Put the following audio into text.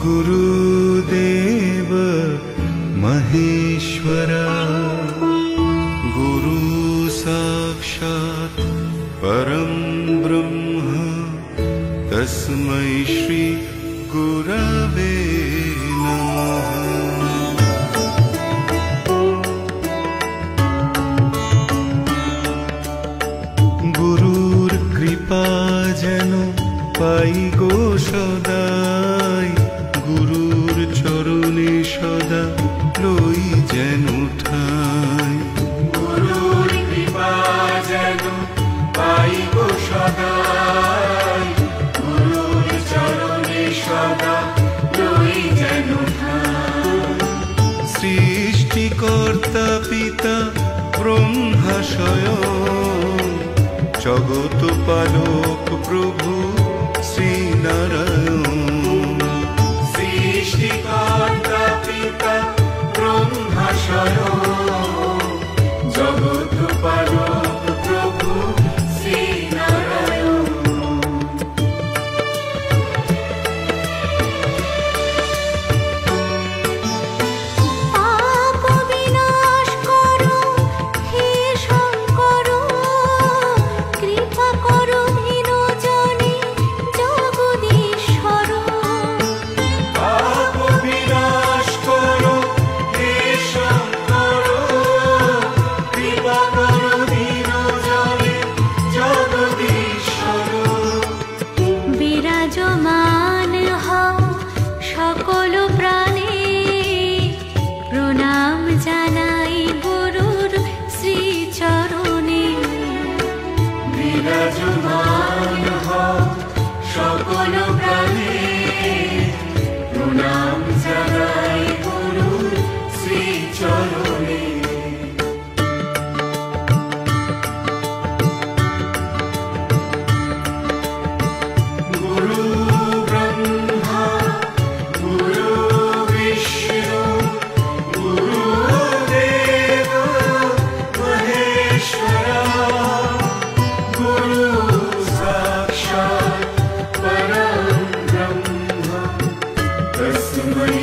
गुरुदेव महेश्वरा गुरु साक्षात् परं ब्रह्म तस्मै श्री गुरवे नमः। गुरुर कृपा जेन पाई गो सदाई गुरुर चरणे सदा लई जेन ठाई। गुरुर कृपा जेन पाई गो सदाई गुरुर चरणे सदा लई जेन ठाई। सृष्टिकर्ता पिता ब्रह्मा स्वयं जगत पालक प्रभु श्री नारायण। सृष्टिकर्ता पिता ब्रह्मा स्वयं जगत पालक प्रभु श्री नारायण। पाप विनाश करो हे शंकर कृपा करो दीन जने जगदीश्वर। पाप विनाश करो हे शंकर कृपा करो दीन जने जगदीश्वर। বিরাজমান হও সকল প্রাণে প্রণাম জানাই গুরুর শ্রীচরণে। বিরাজমান হও সকল প্রাণে প্রণাম জানাই গুরুর শ্রীচরণে। গুরু ব্রহ্মা গুরু বিষ্ণু গুরুদেব মহেশ্বরা গুরু সাক্ষাৎ পরম ব্রহ্ম তস্मै